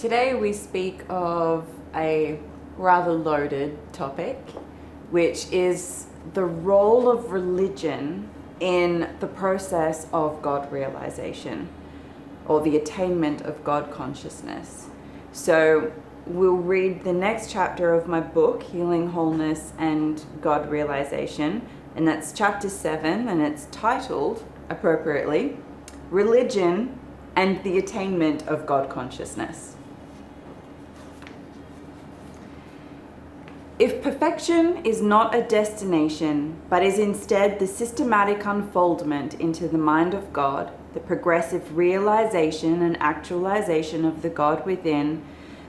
Today we speak of a rather loaded topic, which is the role of religion in the process of God realization, or the attainment of God consciousness. So we'll read the next chapter of my book, Healing, Wholeness and God Realisation, and that's chapter 7, and it's titled, appropriately, Religion and the Attainment of God Consciousness. If perfection is not a destination, but is instead the systematic unfoldment into the mind of God, the progressive realization and actualization of the God within,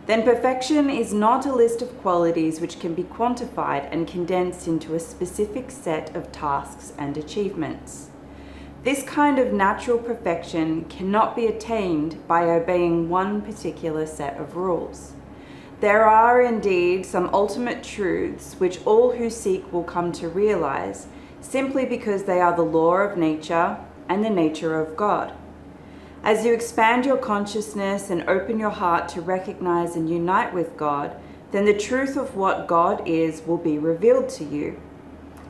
then perfection is not a list of qualities which can be quantified and condensed into a specific set of tasks and achievements. This kind of natural perfection cannot be attained by obeying one particular set of rules. There are indeed some ultimate truths which all who seek will come to realize, simply because they are the law of nature and the nature of God. As you expand your consciousness and open your heart to recognize and unite with God, then the truth of what God is will be revealed to you.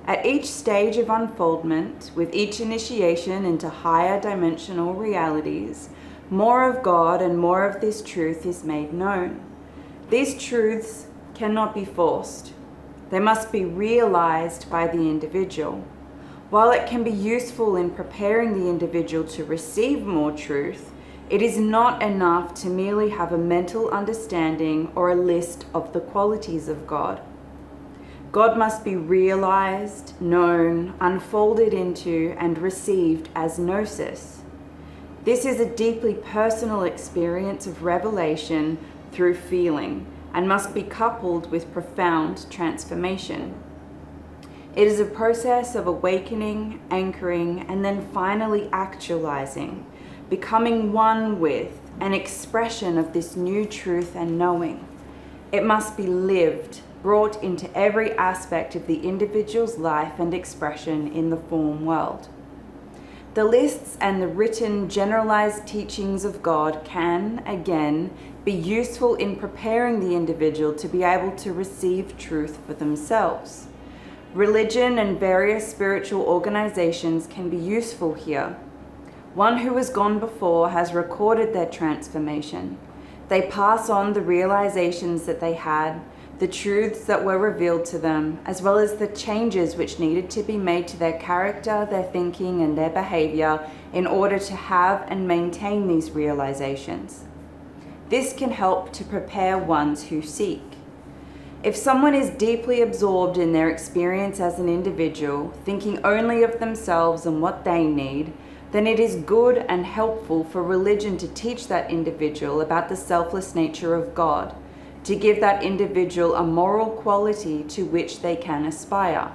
At each stage of unfoldment, with each initiation into higher dimensional realities, more of God and more of this truth is made known. These truths cannot be forced. They must be realized by the individual. While it can be useful in preparing the individual to receive more truth, it is not enough to merely have a mental understanding or a list of the qualities of God. God must be realized, known, unfolded into, and received as gnosis. This is a deeply personal experience of revelation through feeling, and must be coupled with profound transformation. It is a process of awakening, anchoring, and then finally actualizing, becoming one with an expression of this new truth and knowing. It must be lived, brought into every aspect of the individual's life and expression in the form world. The lists and the written generalized teachings of God can, again, be useful in preparing the individual to be able to receive truth for themselves. Religion and various spiritual organizations can be useful here. One who has gone before has recorded their transformation. They pass on the realizations that they had, the truths that were revealed to them, as well as the changes which needed to be made to their character, their thinking, and their behavior in order to have and maintain these realizations. This can help to prepare ones who seek. If someone is deeply absorbed in their experience as an individual, thinking only of themselves and what they need, then it is good and helpful for religion to teach that individual about the selfless nature of God, to give that individual a moral quality to which they can aspire.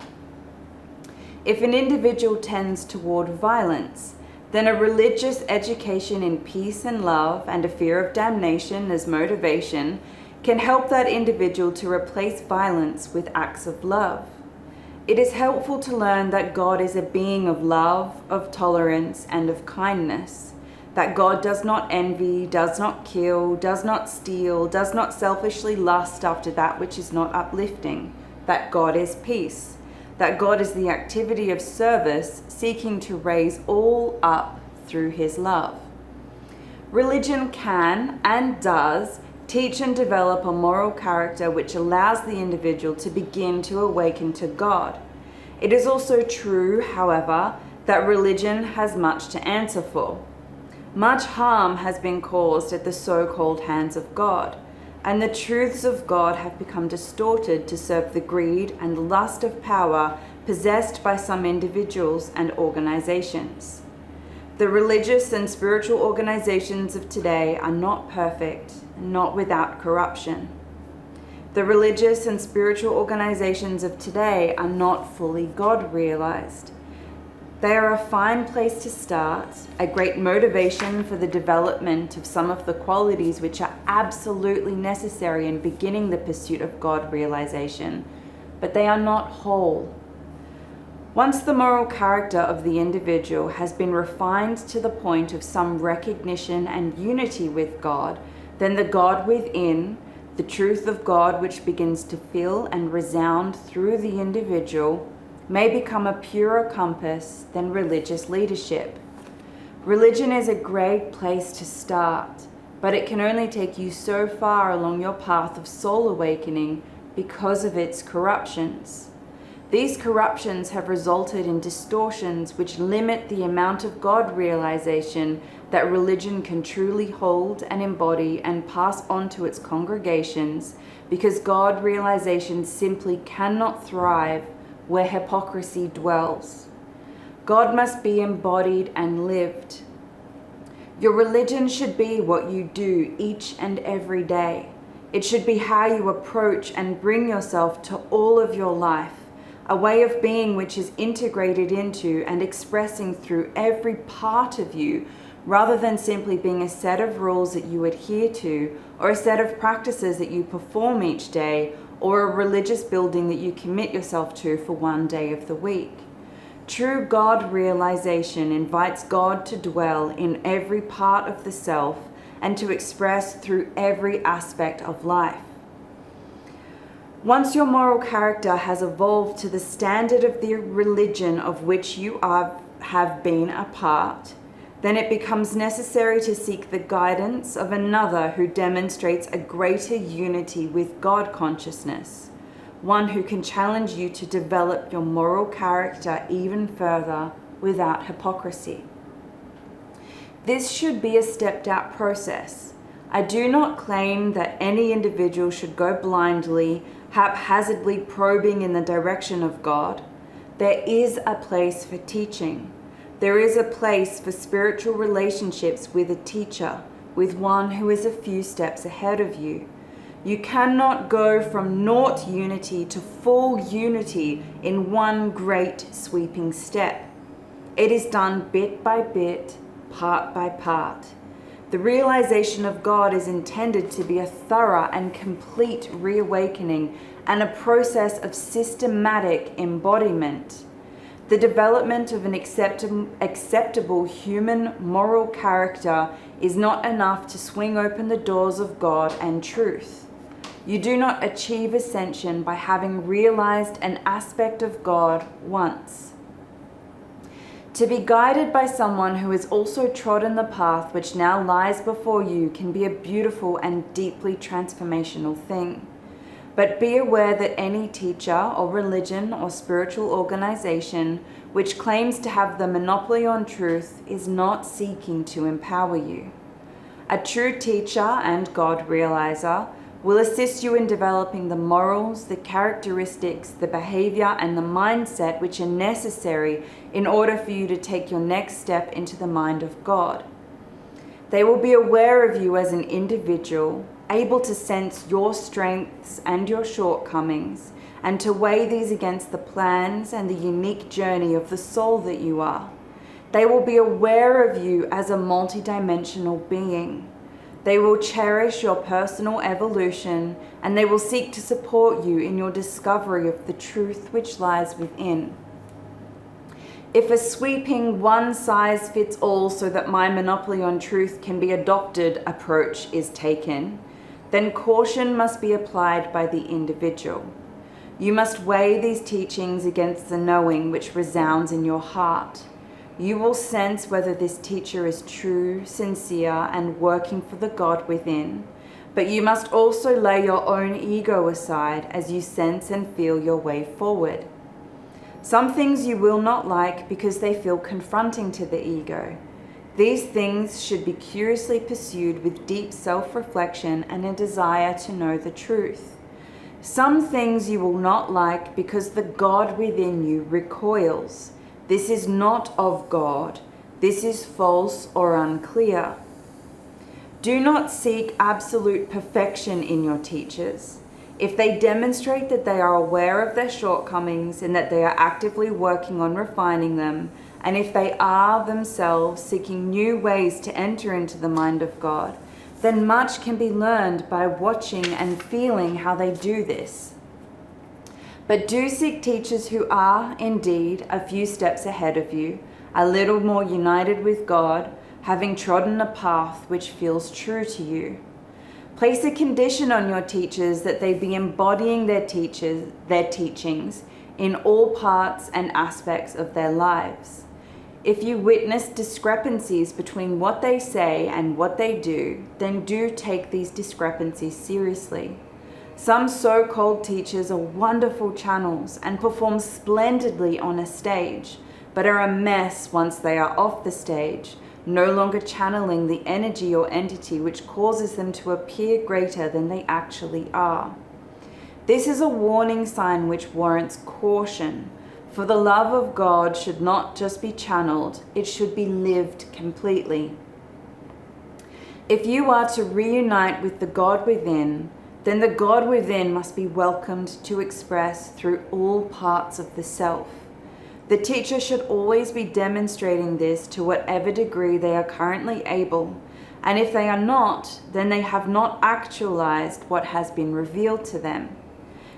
If an individual tends toward violence, then a religious education in peace and love and a fear of damnation as motivation can help that individual to replace violence with acts of love. It is helpful to learn that God is a being of love, of tolerance, and of kindness. That God does not envy, does not kill, does not steal, does not selfishly lust after that which is not uplifting. That God is peace. That God is the activity of service, seeking to raise all up through his love. Religion can and does teach and develop a moral character which allows the individual to begin to awaken to God. It is also true, however, that religion has much to answer for. Much harm has been caused at the so-called hands of God, and the truths of God have become distorted to serve the greed and lust of power possessed by some individuals and organizations. The religious and spiritual organizations of today are not perfect, not without corruption. The religious and spiritual organizations of today are not fully God realized. They are a fine place to start, a great motivation for the development of some of the qualities which are absolutely necessary in beginning the pursuit of God realization, but they are not whole. Once the moral character of the individual has been refined to the point of some recognition and unity with God, then the God within, the truth of God which begins to feel and resound through the individual, may become a purer compass than religious leadership. Religion is a great place to start, but it can only take you so far along your path of soul awakening because of its corruptions. These corruptions have resulted in distortions which limit the amount of God realization that religion can truly hold and embody and pass on to its congregations, because God realization simply cannot thrive where hypocrisy dwells. God must be embodied and lived. Your religion should be what you do each and every day. It should be how you approach and bring yourself to all of your life, a way of being which is integrated into and expressing through every part of you, rather than simply being a set of rules that you adhere to, or a set of practices that you perform each day, or a religious building that you commit yourself to for one day of the week. True God realization invites God to dwell in every part of the self and to express through every aspect of life. Once your moral character has evolved to the standard of the religion of which you have been a part, then it becomes necessary to seek the guidance of another who demonstrates a greater unity with God consciousness, one who can challenge you to develop your moral character even further without hypocrisy. This should be a stepped-out process. I do not claim that any individual should go blindly, haphazardly probing in the direction of God. There is a place for teaching. There is a place for spiritual relationships with a teacher, with one who is a few steps ahead of you. You cannot go from naught unity to full unity in one great sweeping step. It is done bit by bit, part by part. The realization of God is intended to be a thorough and complete reawakening and a process of systematic embodiment. The development of an acceptable human moral character is not enough to swing open the doors of God and truth. You do not achieve ascension by having realized an aspect of God once. To be guided by someone who has also trodden the path which now lies before you can be a beautiful and deeply transformational thing. But be aware that any teacher or religion or spiritual organization which claims to have the monopoly on truth is not seeking to empower you. A true teacher and God realizer will assist you in developing the morals, the characteristics, the behavior, and the mindset which are necessary in order for you to take your next step into the mind of God. They will be aware of you as an individual, able to sense your strengths and your shortcomings, and to weigh these against the plans and the unique journey of the soul that you are. They will be aware of you as a multidimensional being. They will cherish your personal evolution, and they will seek to support you in your discovery of the truth which lies within. If a sweeping one-size-fits-all so that my monopoly on truth can be adopted approach is taken, then caution must be applied by the individual. You must weigh these teachings against the knowing which resounds in your heart. You will sense whether this teacher is true, sincere, and working for the God within. But you must also lay your own ego aside as you sense and feel your way forward. Some things you will not like because they feel confronting to the ego. These things should be curiously pursued with deep self-reflection and a desire to know the truth. Some things you will not like because the God within you recoils. This is not of God. This is false or unclear. Do not seek absolute perfection in your teachers. If they demonstrate that they are aware of their shortcomings and that they are actively working on refining them, and if they are themselves seeking new ways to enter into the mind of God, then much can be learned by watching and feeling how they do this. But do seek teachers who are, indeed, a few steps ahead of you, a little more united with God, having trodden a path which feels true to you. Place a condition on your teachers that they be embodying their teachings in all parts and aspects of their lives. If you witness discrepancies between what they say and what they do, then do take these discrepancies seriously. Some so-called teachers are wonderful channels and perform splendidly on a stage, but are a mess once they are off the stage, no longer channeling the energy or entity which causes them to appear greater than they actually are. This is a warning sign which warrants caution, for the love of God should not just be channeled, it should be lived completely. If you are to reunite with the God within, then the God within must be welcomed to express through all parts of the self. The teacher should always be demonstrating this to whatever degree they are currently able, and if they are not, then they have not actualized what has been revealed to them.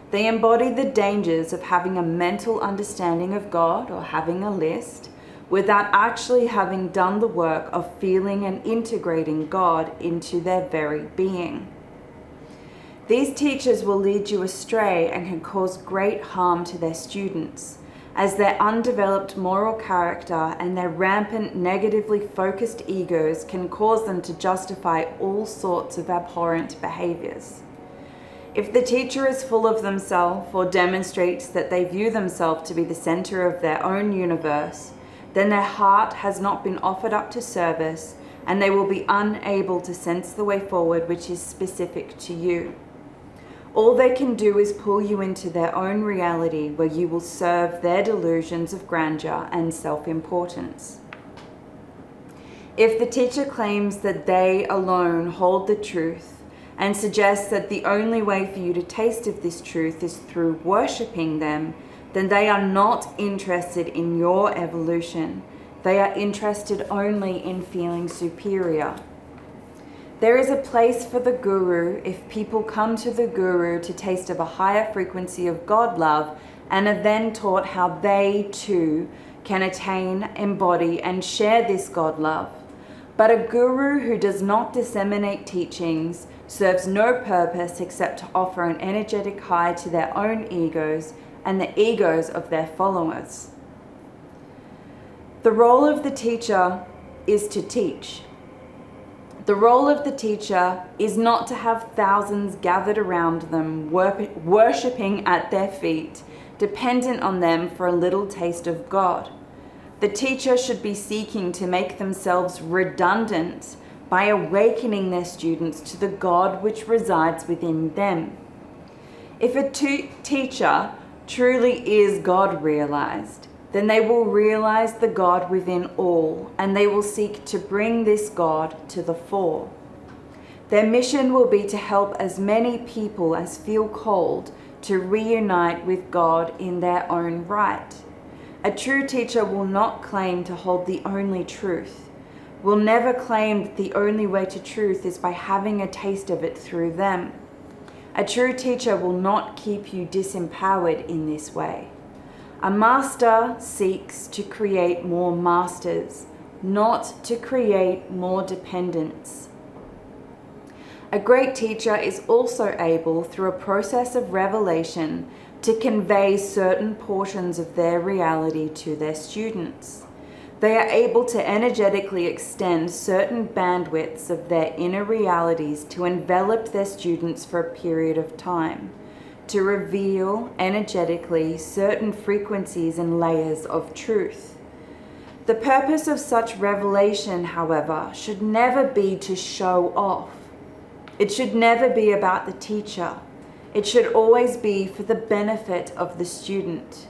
They embody the dangers of having a mental understanding of God or having a list without actually having done the work of feeling and integrating God into their very being. These teachers will lead you astray and can cause great harm to their students, as their undeveloped moral character and their rampant negatively focused egos can cause them to justify all sorts of abhorrent behaviors. If the teacher is full of themselves or demonstrates that they view themselves to be the center of their own universe, then their heart has not been offered up to service, and they will be unable to sense the way forward which is specific to you. All they can do is pull you into their own reality where you will serve their delusions of grandeur and self-importance. If the teacher claims that they alone hold the truth and suggests that the only way for you to taste of this truth is through worshipping them, then they are not interested in your evolution. They are interested only in feeling superior. There is a place for the guru if people come to the guru to taste of a higher frequency of God love and are then taught how they too can attain, embody, and share this God love. But a guru who does not disseminate teachings serves no purpose except to offer an energetic high to their own egos and the egos of their followers. The role of the teacher is to teach. The role of the teacher is not to have thousands gathered around them, worshipping at their feet, dependent on them for a little taste of God. The teacher should be seeking to make themselves redundant by awakening their students to the God which resides within them. If a teacher truly is God realized, then they will realize the God within all, and they will seek to bring this God to the fore. Their mission will be to help as many people as feel called to reunite with God in their own right. A true teacher will not claim to hold the only truth, will never claim that the only way to truth is by having a taste of it through them. A true teacher will not keep you disempowered in this way. A master seeks to create more masters, not to create more dependents. A great teacher is also able, through a process of revelation, to convey certain portions of their reality to their students. They are able to energetically extend certain bandwidths of their inner realities to envelop their students for a period of time, to reveal energetically certain frequencies and layers of truth. The purpose of such revelation, however, should never be to show off. It should never be about the teacher. It should always be for the benefit of the student.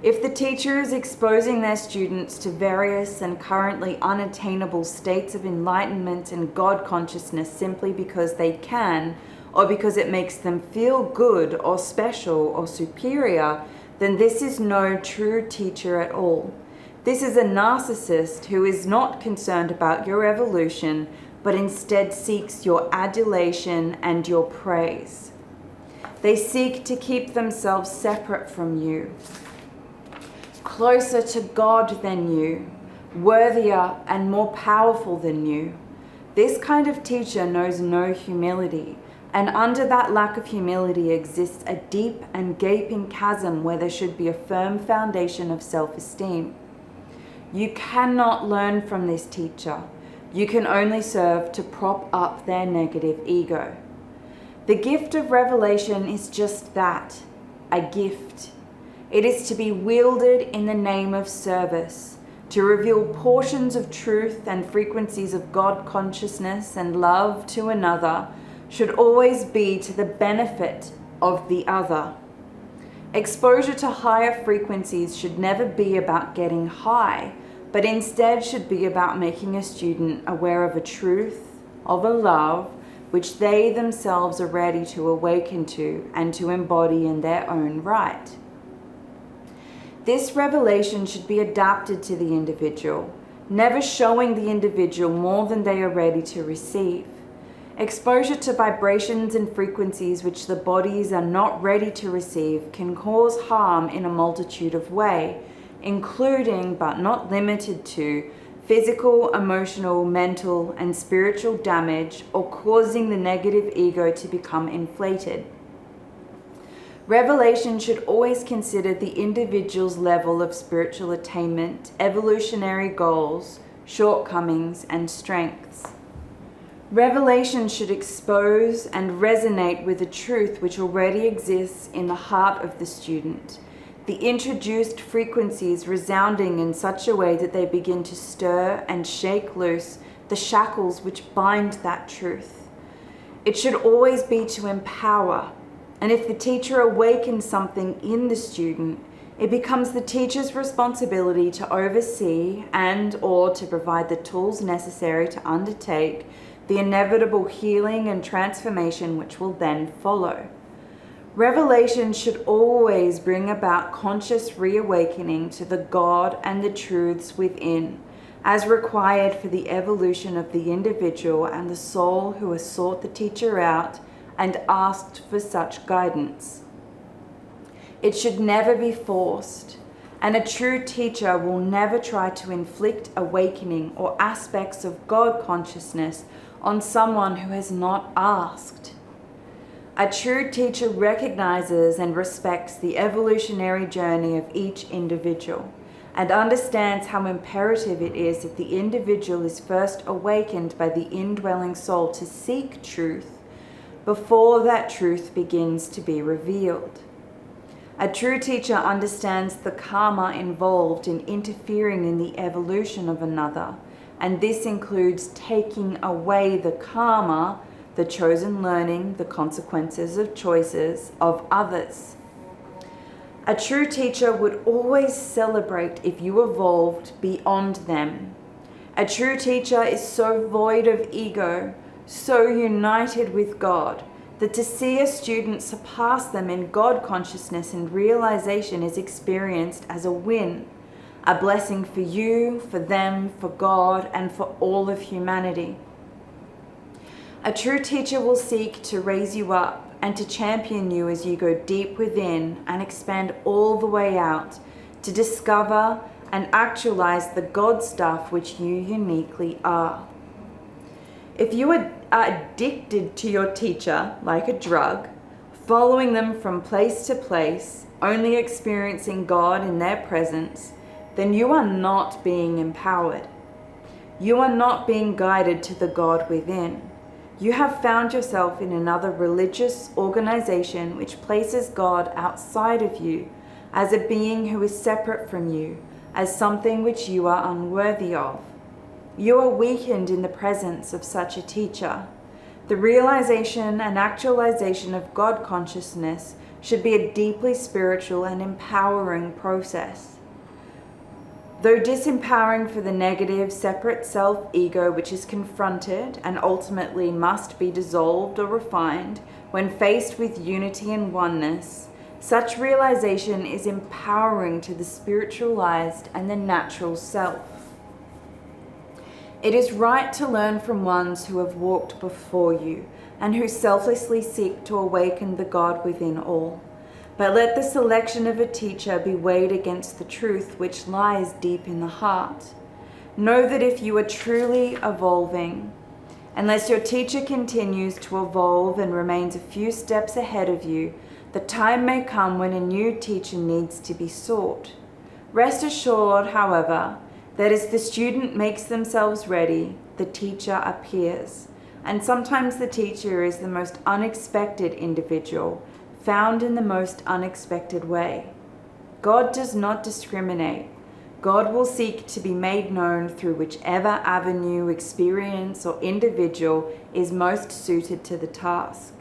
If the teacher is exposing their students to various and currently unattainable states of enlightenment and God consciousness simply because they can, or because it makes them feel good or special or superior, then this is no true teacher at all. This is a narcissist who is not concerned about your evolution, but instead seeks your adulation and your praise. They seek to keep themselves separate from you, closer to God than you, worthier and more powerful than you. This kind of teacher knows no humility, and under that lack of humility exists a deep and gaping chasm where there should be a firm foundation of self-esteem. You cannot learn from this teacher. You can only serve to prop up their negative ego. The gift of revelation is just that, a gift. It is to be wielded in the name of service, to reveal portions of truth and frequencies of God consciousness and love to another should always be to the benefit of the other. Exposure to higher frequencies should never be about getting high, but instead should be about making a student aware of a truth, of a love, which they themselves are ready to awaken to and to embody in their own right. This revelation should be adapted to the individual, never showing the individual more than they are ready to receive. Exposure to vibrations and frequencies which the bodies are not ready to receive can cause harm in a multitude of ways, including but not limited to physical, emotional, mental, and spiritual damage, or causing the negative ego to become inflated. Revelation should always consider the individual's level of spiritual attainment, evolutionary goals, shortcomings, and strengths. Revelation should expose and resonate with the truth which already exists in the heart of the student, the introduced frequencies resounding in such a way that they begin to stir and shake loose the shackles which bind that truth. It should always be to empower, and if the teacher awakens something in the student, it becomes the teacher's responsibility to oversee and/or to provide the tools necessary to undertake the inevitable healing and transformation which will then follow. Revelation should always bring about conscious reawakening to the God and the truths within, as required for the evolution of the individual and the soul who has sought the teacher out and asked for such guidance. It should never be forced, and a true teacher will never try to inflict awakening or aspects of God consciousness on someone who has not asked. A true teacher recognizes and respects the evolutionary journey of each individual and understands how imperative it is that the individual is first awakened by the indwelling soul to seek truth before that truth begins to be revealed. A true teacher understands the karma involved in interfering in the evolution of another, and this includes taking away the karma, the chosen learning, the consequences of choices of others. A true teacher would always celebrate if you evolved beyond them. A true teacher is so void of ego, so united with God, that to see a student surpass them in God consciousness and realization is experienced as a win, a blessing for you, for them, for God, and for all of humanity. A true teacher will seek to raise you up and to champion you as you go deep within and expand all the way out to discover and actualize the God stuff which you uniquely are. If you are addicted to your teacher like a drug, following them from place to place, only experiencing God in their presence, then you are not being empowered. You are not being guided to the God within. You have found yourself in another religious organization which places God outside of you as a being who is separate from you, as something which you are unworthy of. You are weakened in the presence of such a teacher. The realization and actualization of God consciousness should be a deeply spiritual and empowering process. Though disempowering for the negative, separate self-ego which is confronted and ultimately must be dissolved or refined when faced with unity and oneness, such realization is empowering to the spiritualized and the natural self. It is right to learn from ones who have walked before you and who selflessly seek to awaken the God within all. But let the selection of a teacher be weighed against the truth which lies deep in the heart. Know that if you are truly evolving Unless your teacher continues to evolve and remains a few steps ahead of you, the time may come when a new teacher needs to be sought. Rest assured, however, that as the student makes themselves ready, the teacher appears. And sometimes the teacher is the most unexpected individual, found in the most unexpected way. God does not discriminate. God will seek to be made known through whichever avenue, experience, or individual is most suited to the task.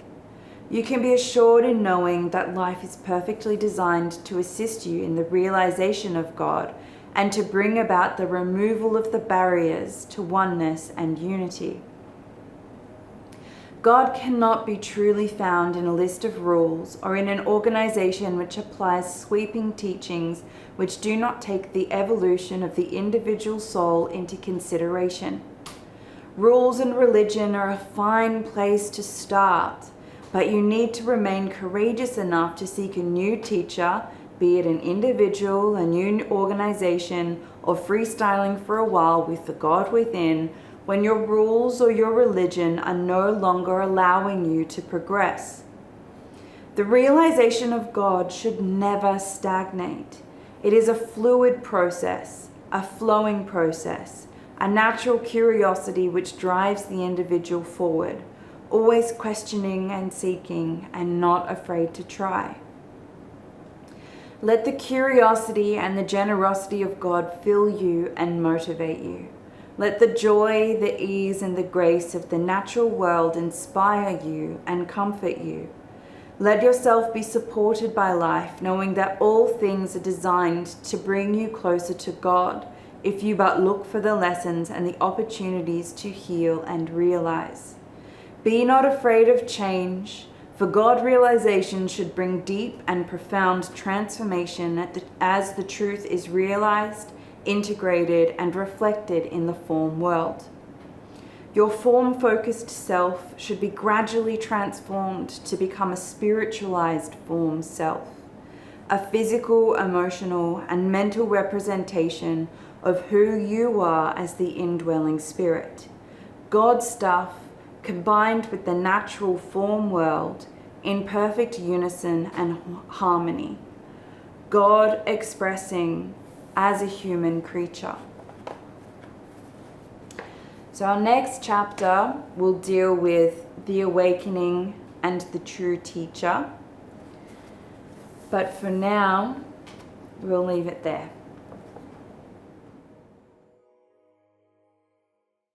You can be assured in knowing that life is perfectly designed to assist you in the realization of God and to bring about the removal of the barriers to oneness and unity. God cannot be truly found in a list of rules or in an organization which applies sweeping teachings which do not take the evolution of the individual soul into consideration. Rules and religion are a fine place to start, but you need to remain courageous enough to seek a new teacher, be it an individual, a new organization, or freestyling for a while with the God within, when your rules or your religion are no longer allowing you to progress. The realization of God should never stagnate. It is a fluid process, a flowing process, a natural curiosity which drives the individual forward, always questioning and seeking and not afraid to try. Let the curiosity and the generosity of God fill you and motivate you. Let the joy, the ease, and the grace of the natural world inspire you and comfort you. Let yourself be supported by life, knowing that all things are designed to bring you closer to God, if you but look for the lessons and the opportunities to heal and realize. Be not afraid of change, for God realization should bring deep and profound transformation as the truth is realized, integrated, and reflected in the form world. Your form-focused self should be gradually transformed to become a spiritualized form self, a physical, emotional, and mental representation of who you are as the indwelling spirit. God stuff combined with the natural form world in perfect unison and harmony. God expressing as a human creature. So our next chapter will deal with the awakening and the true teacher. But for now, we'll leave it there.